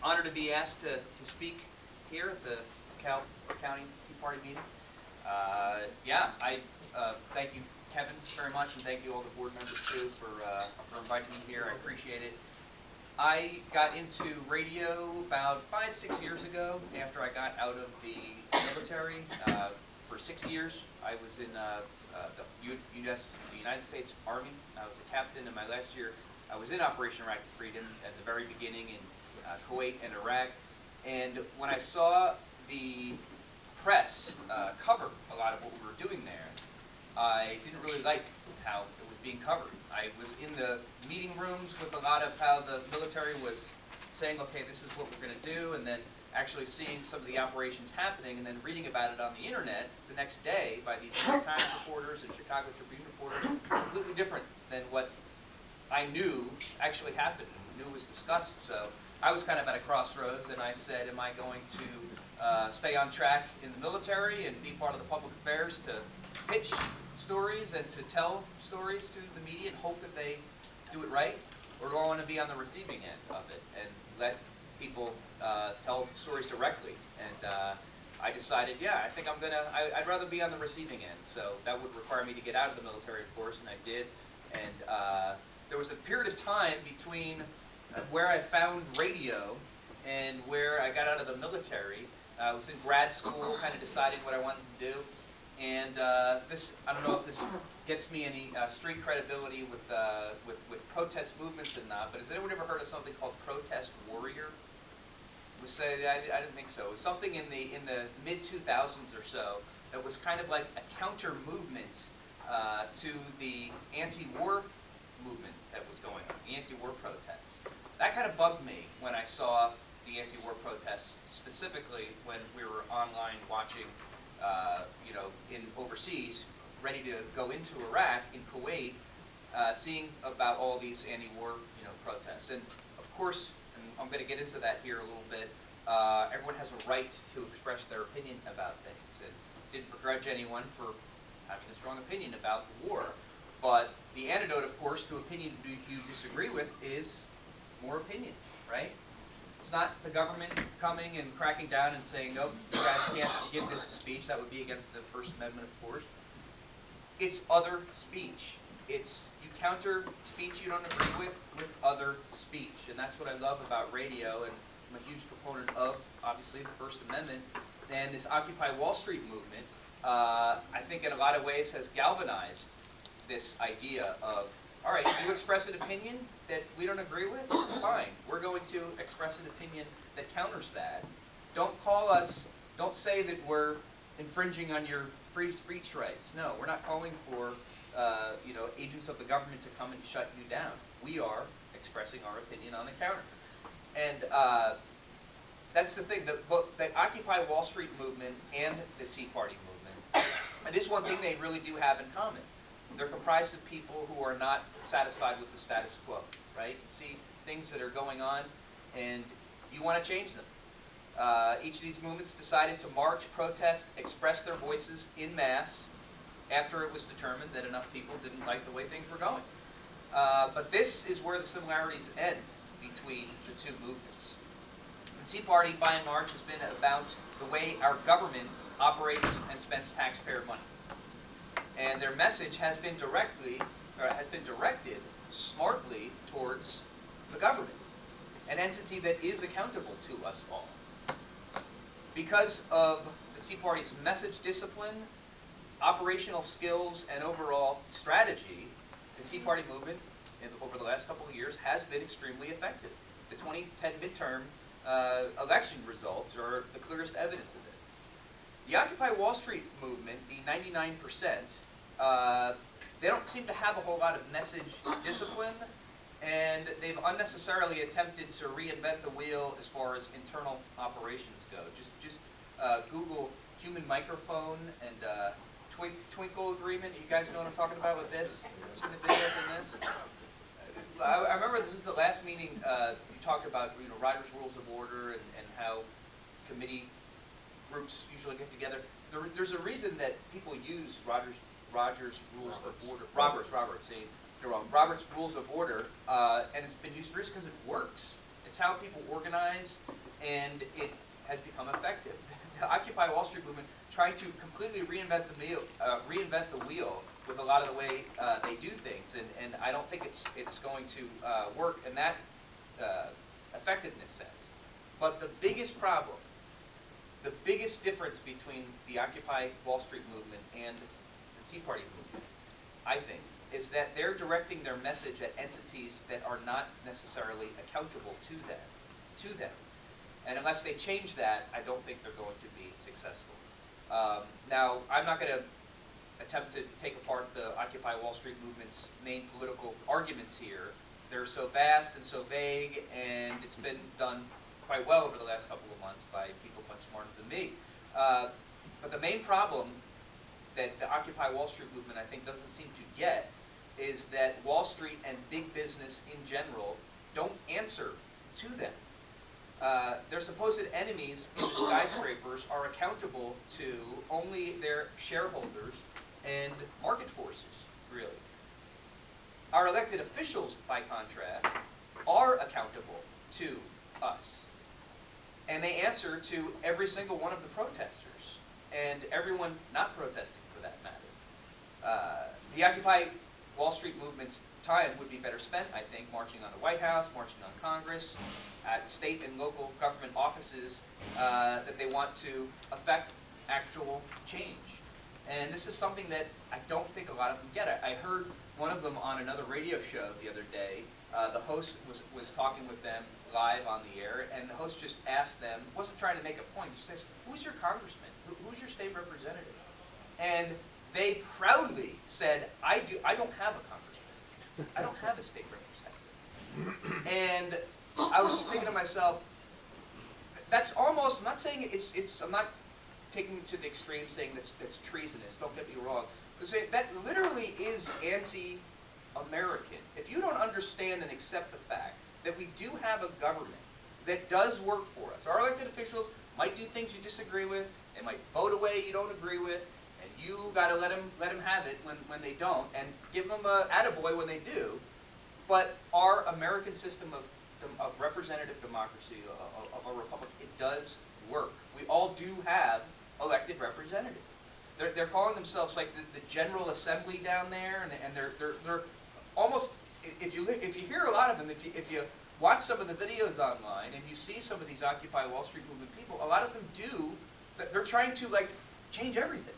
Honored to be asked to speak here at the Dekalb County Tea Party meeting. I thank you, Kevin, very much, and thank you all the board members too for inviting me here. I appreciate it. I got into radio about 5-6 years ago after I got out of the military. For 6 years, I was in the United States Army. I was a captain, and my last year I was in Operation Iraqi Freedom at the very beginning in Kuwait and Iraq. And when I saw the press cover a lot of what we were doing there, I didn't really like how it was being covered. I was in the meeting rooms with a lot of how the military was saying, okay, this is what we're going to do, and then actually seeing some of the operations happening and then reading about it on the internet the next day by these New York Times reporters and Chicago Tribune reporters, completely different than what I knew actually happened and knew was discussed. So I was kind of at a crossroads, and I said, am I going to stay on track in the military and be part of the public affairs to pitch stories and to tell stories to the media and hope that they do it right? Or do I want to be on the receiving end of it and let people tell stories directly? And I decided, I think I'd rather be on the receiving end. So that would require me to get out of the military, of course, and I did. And there was a period of time between where I found radio and where I got out of the military. I was in grad school, kind of deciding what I wanted to do. And I don't know if this gets me any street credibility with protest movements or not, but has anyone ever heard of something called protest warrior? I didn't think so. It was something in the mid-2000s or so that was kind of like a counter movement to the anti-war movement that was going on, the anti-war protests. That kind of bugged me when I saw the anti-war protests, specifically when we were online watching, in overseas, ready to go into Iraq, in Kuwait, seeing about all these anti-war, protests. And of course, and I'm going to get into that here a little bit, everyone has a right to express their opinion about things, and didn't begrudge anyone for having a strong opinion about the war. But the antidote, of course, to opinion you disagree with is more opinion, right? It's not the government coming and cracking down and saying, nope, you guys can't give this speech. That would be against the First Amendment, of course. It's other speech. It's you counter speech you don't agree with other speech. And that's what I love about radio, and I'm a huge proponent of, obviously, the First Amendment. And this Occupy Wall Street movement, I think in a lot of ways has galvanized this idea of, all right, you express an opinion that we don't agree with, fine. We're going to express an opinion that counters that. Don't say that we're infringing on your free speech rights. No, we're not calling for agents of the government to come and shut you down. We are expressing our opinion on the counter. And that's the thing, the Occupy Wall Street movement and the Tea Party movement, it is one thing they really do have in common. They're comprised of people who are not satisfied with the status quo, right? You see things that are going on, and you want to change them. Each of these movements decided to march, protest, express their voices in mass after it was determined that enough people didn't like the way things were going. But this is where the similarities end between the two movements. The Tea Party, by and large, has been about the way our government operates and spends taxpayer money. And their message has been directed smartly towards the government, an entity that is accountable to us all. Because of the Tea Party's message discipline, operational skills, and overall strategy, the Tea Party movement, over the last couple of years, has been extremely effective. The 2010 midterm election results are the clearest evidence of this. The Occupy Wall Street movement, the 99%, they don't seem to have a whole lot of message discipline, and they've unnecessarily attempted to reinvent the wheel as far as internal operations go. Just Google human microphone and twinkle agreement. You guys know what I'm talking about with this? Seen the videos on this? I remember this was the last meeting you talked about, Rogers Rules of Order and how committee groups usually get together. There's a reason that people use Rogers Rules of Order. Roberts Rules of Order, and it's been used for this because it works. It's It's how people organize, and it has become effective. The Occupy Wall Street movement trying to completely reinvent the wheel with a lot of the way they do things, and I don't think it's going to work in that effectiveness sense. But the biggest problem, the biggest difference between the Occupy Wall Street movement and the Tea Party movement, I think, is that they're directing their message at entities that are not necessarily accountable to them. And unless they change that, I don't think they're going to be successful. Now, I'm not going to attempt to take apart the Occupy Wall Street movement's main political arguments here. They're so vast and so vague, and it's been done quite well over the last couple of months by people much smarter than me. But the main problem that the Occupy Wall Street movement, I think, doesn't seem to get is that Wall Street and big business in general don't answer to them. Their supposed enemies in the skyscrapers are accountable to only their shareholders and market forces, really. Our elected officials, by contrast, are accountable to us. And they answer to every single one of the protesters, and everyone not protesting for that matter. The Occupy Wall Street movement's time would be better spent, I think, marching on the White House, marching on Congress, at state and local government offices that they want to affect actual change. And this is something that I don't think a lot of them get. I heard one of them on another radio show the other day. The host was talking with them live on the air, and the host just asked them, wasn't trying to make a point, he says, who's your congressman? Who's your state representative? And they proudly said, I don't have a congressman. I don't have a state representative. And I was just thinking to myself, that's almost, I'm not saying I'm not taking it to the extreme saying that's treasonous, don't get me wrong, but that literally is anti-American. If you don't understand and accept the fact that we do have a government that does work for us, our elected officials might do things you disagree with, they might vote a way you don't agree with, and you got to let them have it when they don't, and give them a attaboy when they do. But our American system of representative democracy, of a republic, it does work. We all do have elected representatives. They're calling themselves like the General Assembly down there, and they're almost, if you hear a lot of them, if you watch some of the videos online and you see some of these Occupy Wall Street movement people, a lot of them they're trying to like change everything.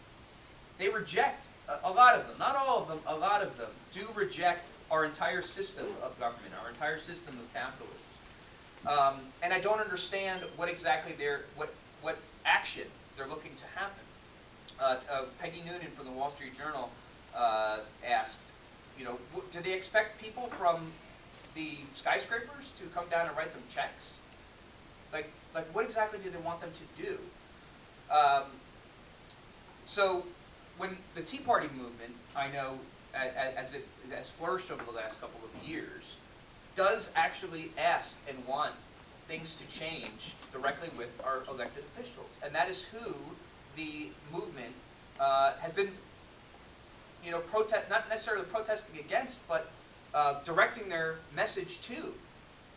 They reject, a lot of them, not all of them, a lot of them do reject our entire system of government, our entire system of capitalism. And I don't understand what exactly what action they're looking to happen. Peggy Noonan from the Wall Street Journal asked, do they expect people from the skyscrapers to come down and write them checks? Like what exactly do they want them to do? So when the Tea Party movement, I know, as it has flourished over the last couple of years, does actually ask and want things to change directly with our elected officials. And that is who the movement has been, not necessarily protesting against, but directing their message to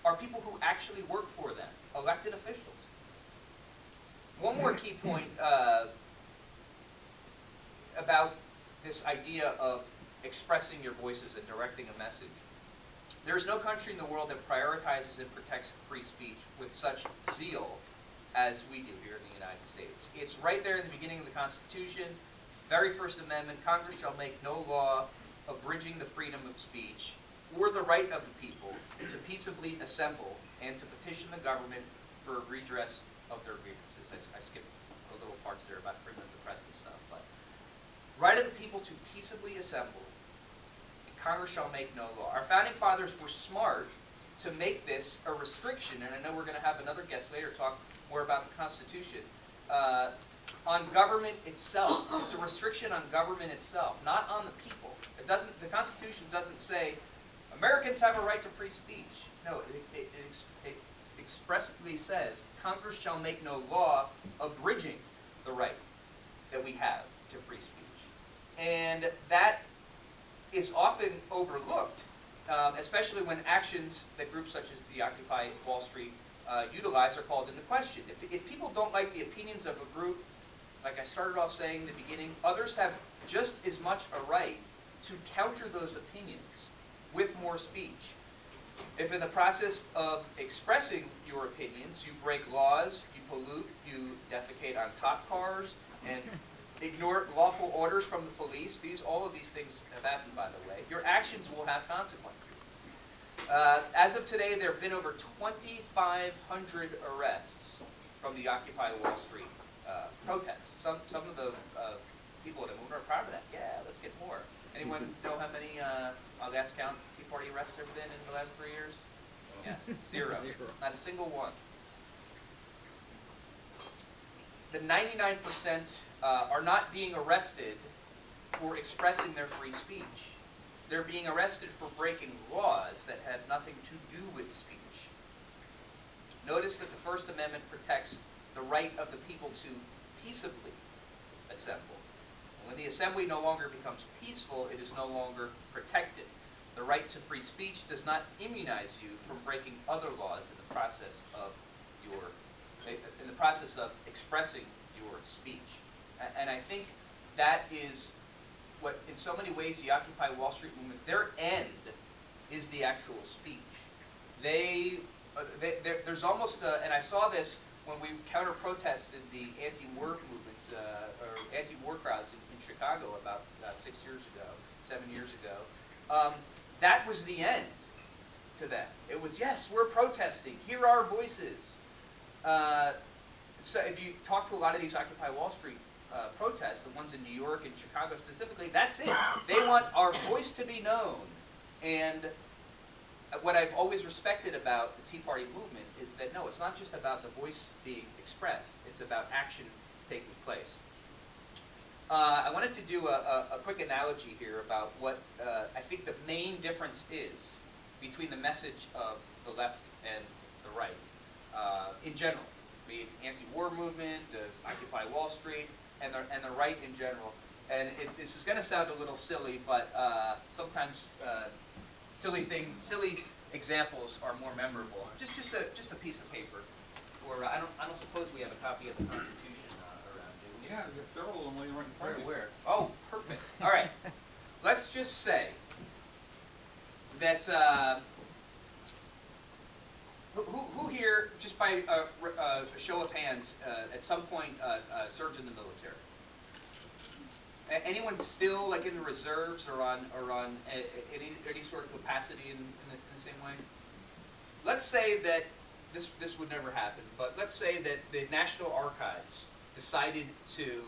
are people who actually work for them, elected officials. One more key point about this idea of expressing your voices and directing a message. There is no country in the world that prioritizes and protects free speech with such zeal as we do here in the United States. It's right there in the beginning of the Constitution, very first amendment, Congress shall make no law abridging the freedom of speech or the right of the people to peaceably assemble and to petition the government for redress of their grievances. I skipped the little parts there about freedom of the press and stuff, but right of the people to peaceably assemble, and Congress shall make no law. Our founding fathers were smart to make this a restriction, and I know we're going to have another guest later talk more about the Constitution, on government itself. It's a restriction on government itself, not on the people. The Constitution doesn't say Americans have a right to free speech. No, it expressly says Congress shall make no law abridging the right that we have to free speech. And that is often overlooked especially when actions that groups such as the Occupy Wall Street utilize are called into question. If people don't like the opinions of a group, like I started off saying in the beginning, others have just as much a right to counter those opinions with more speech. If in the process of expressing your opinions, you break laws, you pollute, you defecate on cop cars, and ignore lawful orders from the police, all of these things have happened, by the way, your actions will have consequences. As of today, there have been over 2,500 arrests from the Occupy Wall Street protests. Some of the people at the movement are proud of that. Yeah, let's get more. Anyone know how many, last count, Tea Party arrests there have been in the last 3 years? Yeah, zero. Not a single one. The 99% are not being arrested for expressing their free speech. They're being arrested for breaking laws that have nothing to do with speech. Notice that the First Amendment protects the right of the people to peaceably assemble. When the assembly no longer becomes peaceful, it is no longer protected. The right to free speech does not immunize you from breaking other laws in the process of expressing your speech. And I think that is what, in so many ways, the Occupy Wall Street movement, their end is the actual speech. There's almost and I saw this when we counter-protested the anti-war movements, or anti-war crowds in Chicago about 7 years ago. That was the end to them. It was, yes, we're protesting. Here are our voices. So if you talk to a lot of these Occupy Wall Street protests, the ones in New York and Chicago specifically, that's it. They want our voice to be known. And what I've always respected about the Tea Party movement is that, no, it's not just about the voice being expressed. It's about action taking place. I wanted to do a quick analogy here about what I think the main difference is between the message of the left and the right in general. The anti-war movement, the Occupy Wall Street, and the right in general. And this is going to sound a little silly, but sometimes silly examples are more memorable. Just a piece of paper, or I don't suppose we have a copy of the Constitution around, do we? Yeah, there's several of them laying right in front of you. Where? Oh, perfect. All right. Let's just say that who here, just by a show of hands, at some point served in the military? Anyone still like in the reserves or on any sort of capacity in the same way? Let's say that this would never happen, but let's say that the National Archives decided to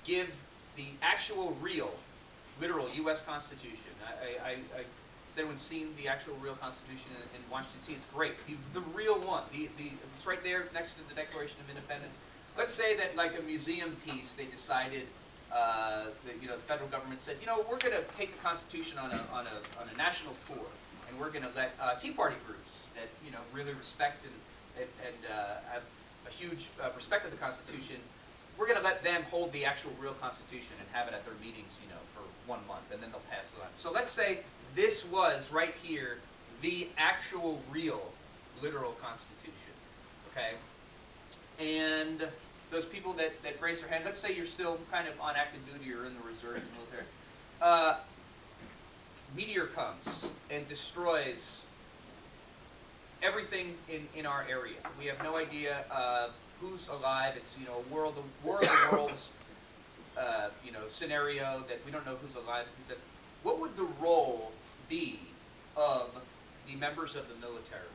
give the actual real, literal U.S. Constitution. Has anyone seen the actual real Constitution in Washington, D.C.? It's great. The real one. It's right there next to the Declaration of Independence. Let's say that, like a museum piece, they decided that the federal government said, we're going to take the Constitution on a national tour, and we're going to let Tea Party groups that really respect and have a huge respect of the Constitution. We're going to let them hold the actual real Constitution and have it at their meetings, for 1 month, and then they'll pass it on. So let's say this was right here the actual, real, literal Constitution. Okay. And those people that raise their hand, let's say you're still kind of on active duty or in the reserves and military. Meteor comes and destroys everything in our area. We have no idea who's alive. It's war of the worlds scenario that we don't know who's alive. What would the role be of the members of the military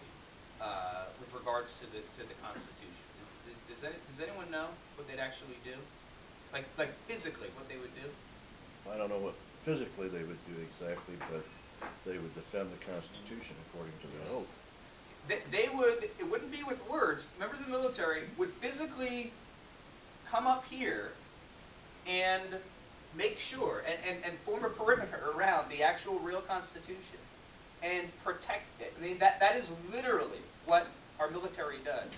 with regards to the Constitution? Does anyone know what they'd actually do? Like physically, what they would do? I don't know what physically they would do exactly, but they would defend the Constitution according to their oath. They would. It wouldn't be with words. Members of the military would physically come up here and make sure and form a perimeter around the actual real Constitution and protect it. I mean, that is literally what our military does.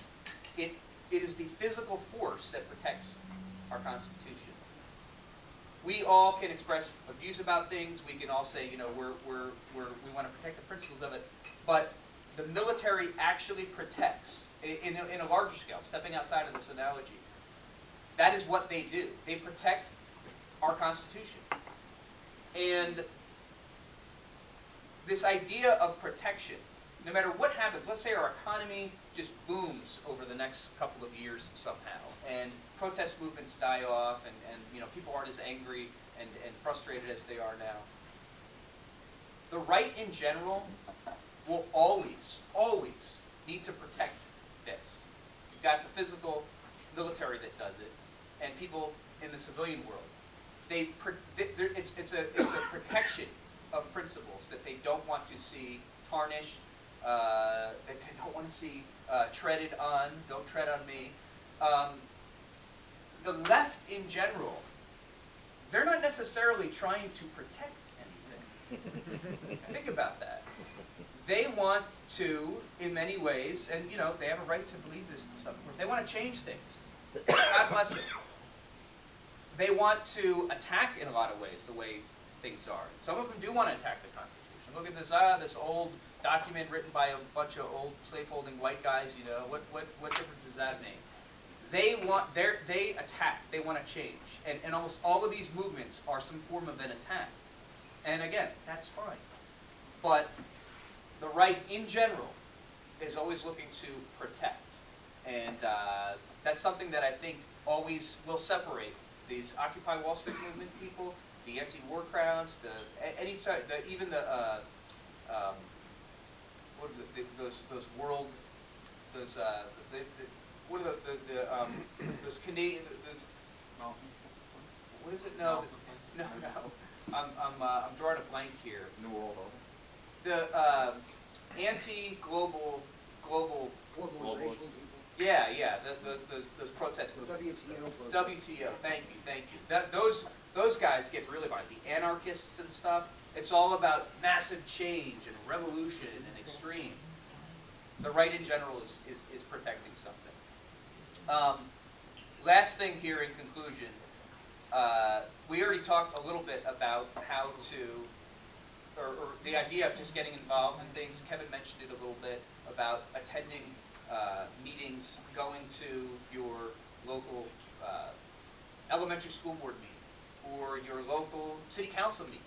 It is the physical force that protects our Constitution. we all can express views about things. We can all say, you know, we want to protect the principles of it. But the military actually protects, in a larger scale, stepping outside of this analogy, that is what they do. They protect our Constitution. And this idea of protection, no matter what happens, let's say our economy just booms over the next couple of years somehow, and protest movements die off, and you know, people aren't as angry and frustrated as they are now. The right in general will always need to protect this. You've got the physical military that does it, and people in the civilian world. It's a protection of principles that they don't want to see tarnished, that they don't want to see treaded on. Don't tread on me. The left in general, they're not necessarily trying to protect anything. Think about that. They want to, in many ways, and you know, they have a right to believe this stuff, they want to change things. God bless them. They want to attack, in a lot of ways, the way things are. Some of them do want to attack the Constitution. Look at this old document written by a bunch of old slaveholding white guys. You know, what difference does that make? They attack. They want to change, and almost all of these movements are some form of an attack. And again, that's fine. But the right in general is always looking to protect, and that's something that I think always will separate these Occupy Wall Street movement people, the anti-war crowds, even the what are those world what are those Canadian what is it? No. I'm drawing a blank here. New World Order. The anti-global Globalists. Yeah, those protest movements. WTO. Thank you. Those guys get really violent. The anarchists and stuff. It's all about massive change and revolution and extreme. The right in general is protecting something. Last thing here in conclusion. We already talked a little bit about how to, or the idea of just getting involved in things. Kevin mentioned it a little bit about attending meetings, going to your local elementary school board meeting or your local city council meeting.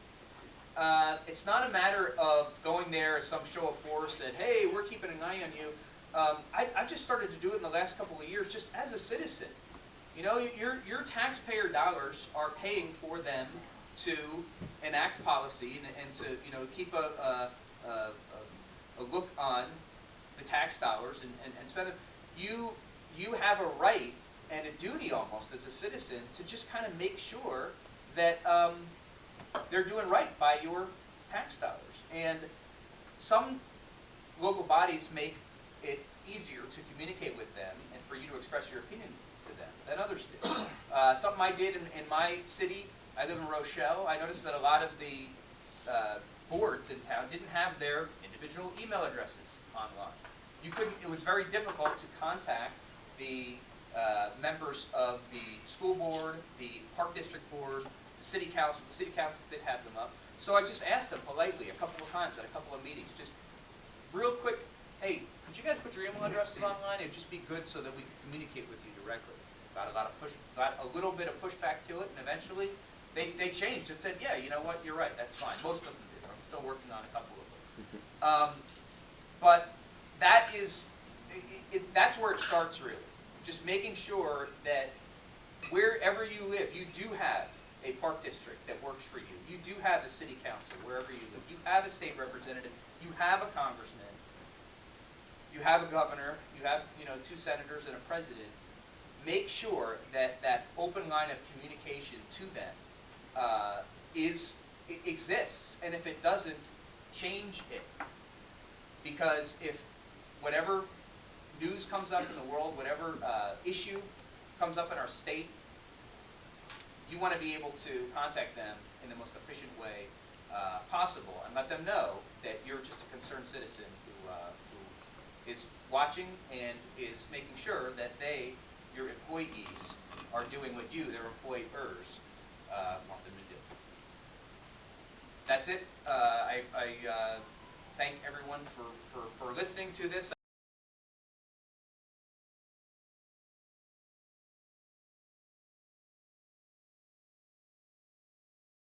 It's not a matter of going there as some show of force that, hey, we're keeping an eye on you. I've just started to do it in the last couple of years just as a citizen. You know, your taxpayer dollars are paying for them to enact policy and to, you know, keep a look on the tax dollars and spend them. You have a right and a duty almost as a citizen to just kind of make sure that they're doing right by your tax dollars. And some local bodies make it easier to communicate with them and for you to express your opinion to them than others do. Something I did in my city, I live in Rochelle, I noticed that a lot of the boards in town didn't have their individual email addresses online. It was very difficult to contact the members of the school board, the park district board, the city council. The city council did have them up. So I just asked them politely a couple of times at a couple of meetings, just real quick, hey, could you guys put your email addresses online? It would just be good so that we could communicate with you directly. Got a little bit of pushback to it, and eventually they changed and said, yeah, you know what, you're right, that's fine. Most of them did. I'm still working on a couple of them. But that's where it starts, really. Just making sure that wherever you live, you do have a park district that works for you. You do have a city council wherever you live. You have a state representative. You have a congressman. You have a governor. You have, you know, 2 senators and a president. Make sure that that open line of communication to them exists. And if it doesn't, change it. Because if whatever news comes up in the world, whatever issue comes up in our state, you want to be able to contact them in the most efficient way possible and let them know that you're just a concerned citizen who is watching and is making sure that your employees, are doing what you, their employers, want them that's it. I thank everyone for listening to this.